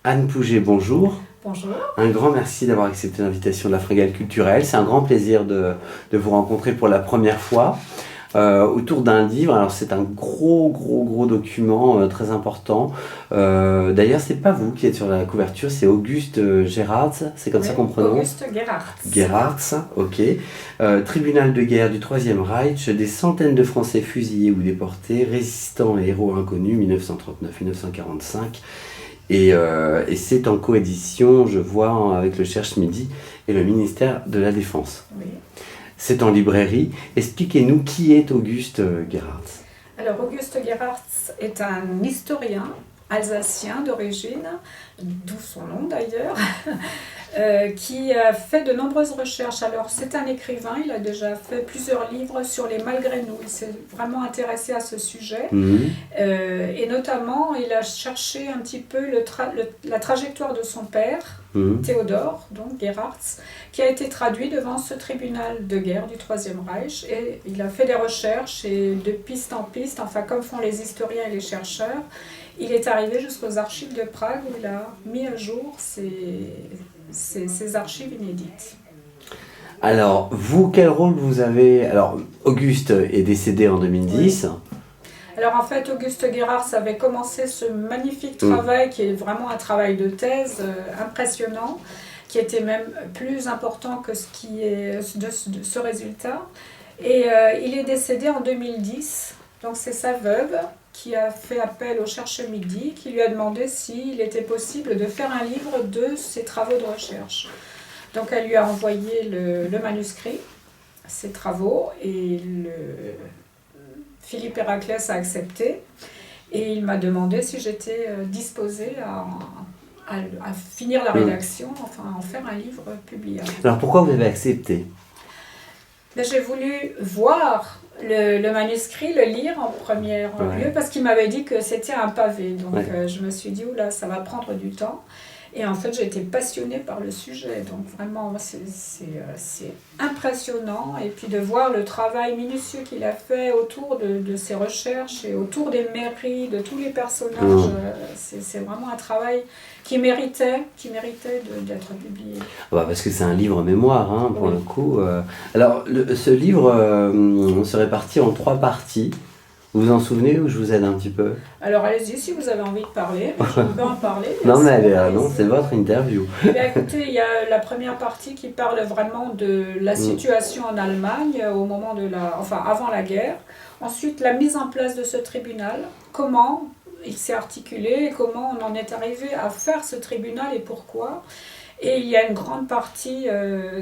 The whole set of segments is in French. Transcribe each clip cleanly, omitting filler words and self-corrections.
Anne Pouget, bonjour. Bonjour. Un grand merci d'avoir accepté l'invitation de la Fringale culturelle. C'est un grand plaisir de vous rencontrer pour la première fois autour d'un livre. Alors c'est un gros document très important. D'ailleurs, c'est pas vous qui êtes sur la couverture, c'est Auguste Gerhards, c'est comme ça qu'on prononce. Auguste Gerhards. Gerhards, ok. Tribunal de guerre du Troisième Reich, des centaines de Français fusillés ou déportés, résistants et héros inconnus, 1939-1945. Et c'est en coédition, je vois, avec le Cherche Midi et le ministère de la Défense. Oui. C'est en librairie. Expliquez-nous qui est Auguste Gerhards. Alors, Auguste Gerhards est un historien alsacien d'origine, d'où son nom d'ailleurs, qui a fait de nombreuses recherches. Alors, c'est un écrivain, il a déjà fait plusieurs livres sur les malgré nous. Il s'est vraiment intéressé à ce sujet. Et notamment, il a cherché un petit peu la trajectoire de son père, Théodore, donc Gerhards, qui a été traduit devant ce tribunal de guerre du Troisième Reich. Et il a fait des recherches et de piste en piste, enfin comme font les historiens et les chercheurs, il est arrivé jusqu'aux archives de Prague où il a mis à jour ces archives inédites. Alors, vous, quel rôle vous avez... Alors, Auguste est décédé en 2010. Oui. Alors en fait, Auguste Gerhards avait commencé ce magnifique travail qui est vraiment un travail de thèse impressionnant, qui était même plus important que ce qui est de ce résultat. Et il est décédé en 2010, donc c'est sa veuve qui a fait appel au Cherche Midi, qui lui a demandé s'il était possible de faire un livre de ses travaux de recherche. Donc elle lui a envoyé le manuscrit, ses travaux, et Philippe Héraclès a accepté et il m'a demandé si j'étais disposée à finir la rédaction, enfin à en faire un livre publiable. Alors pourquoi vous avez accepté ? J'ai voulu voir le manuscrit, le lire en premier lieu, parce qu'il m'avait dit que c'était un pavé. Donc je me suis dit, oula, ça va prendre du temps. Et en fait, j'ai été passionnée par le sujet. Donc vraiment, c'est impressionnant. Et puis de voir le travail minutieux qu'il a fait autour de ses recherches et autour des mairies, de tous les personnages, c'est vraiment un travail qui méritait d'être publié. Parce que c'est un livre mémoire, pour le coup. Alors, ce livre se répartit en 3 parties. Vous vous en souvenez ou je vous aide un petit peu ? Alors allez-y si vous avez envie de parler, je peux en parler. Non mais non, c'est votre interview. Écoutez, il y a la première partie qui parle vraiment de la situation en Allemagne au moment avant la guerre. Ensuite, la mise en place de ce tribunal, comment il s'est articulé, comment on en est arrivé à faire ce tribunal et pourquoi. Et il y a une grande partie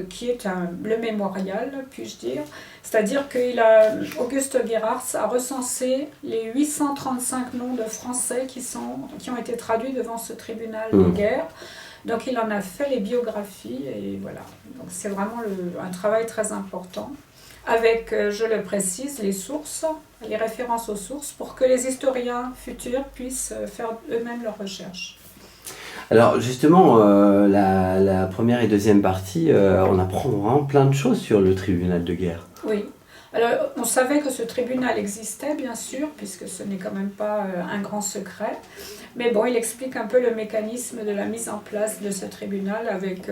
qui est le mémorial, puis-je dire. C'est-à-dire qu'Auguste Gerhards a recensé les 835 noms de Français qui ont été traduits devant ce tribunal de guerre. Donc il en a fait les biographies et voilà. Donc c'est vraiment un travail très important. Avec, je le précise, les sources, les références aux sources pour que les historiens futurs puissent faire eux-mêmes leurs recherches. Alors justement, la première et deuxième partie, on apprend vraiment plein de choses sur le tribunal de guerre. Oui. Alors on savait que ce tribunal existait bien sûr, puisque ce n'est quand même pas un grand secret. Mais bon, il explique un peu le mécanisme de la mise en place de ce tribunal avec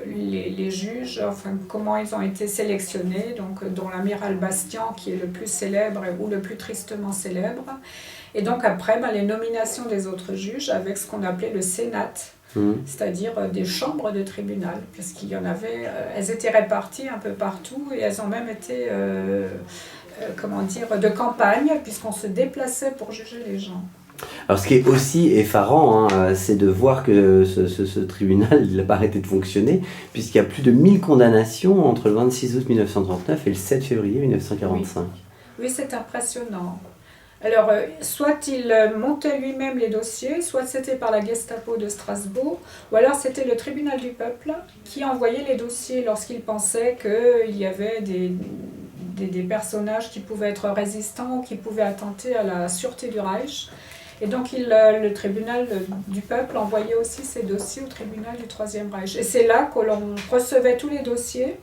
les juges, enfin comment ils ont été sélectionnés, donc dont l'amiral Bastian qui est le plus célèbre ou le plus tristement célèbre. Et donc après, les nominations des autres juges avec ce qu'on appelait le Sénat, c'est-à-dire des chambres de tribunal, puisqu'il y en avait, elles étaient réparties un peu partout et elles ont même été, de campagne, puisqu'on se déplaçait pour juger les gens. Alors ce qui est aussi effarant, c'est de voir que ce tribunal n'a pas arrêté de fonctionner, puisqu'il y a plus de 1000 condamnations entre le 26 août 1939 et le 7 février 1945. Oui, c'est impressionnant. Alors, soit il montait lui-même les dossiers, soit c'était par la Gestapo de Strasbourg, ou alors c'était le tribunal du peuple qui envoyait les dossiers lorsqu'il pensait qu'il y avait des personnages qui pouvaient être résistants ou qui pouvaient attenter à la sûreté du Reich. Et donc le tribunal du peuple envoyait aussi ces dossiers au tribunal du Troisième Reich. Et c'est là que l'on recevait tous les dossiers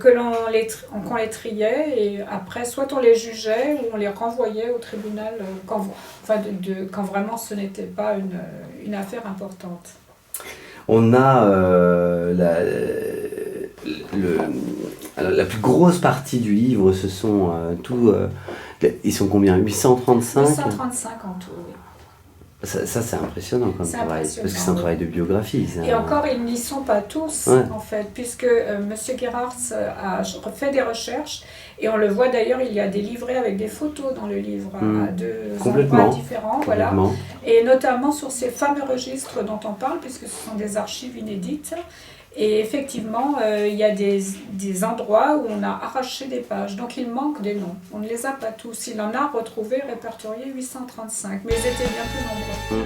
qu'on les triait et après soit on les jugeait ou on les renvoyait au tribunal quand vraiment ce n'était pas une affaire importante. On a la plus grosse partie du livre, ce sont ils sont combien? 835? 835 en tout, oui. Ça c'est impressionnant comme travail, parce que c'est un travail de biographie. Et encore, ils n'y sont pas tous, en fait, puisque M. Gerhardt a fait des recherches, et on le voit d'ailleurs, il y a des livrets avec des photos dans le livre, à deux endroits différents, voilà. Et notamment sur ces fameux registres dont on parle, puisque ce sont des archives inédites. Et effectivement, il y a des endroits où on a arraché des pages, donc il manque des noms. On ne les a pas tous. Il en a retrouvé, répertorié 835, mais ils étaient bien plus nombreux.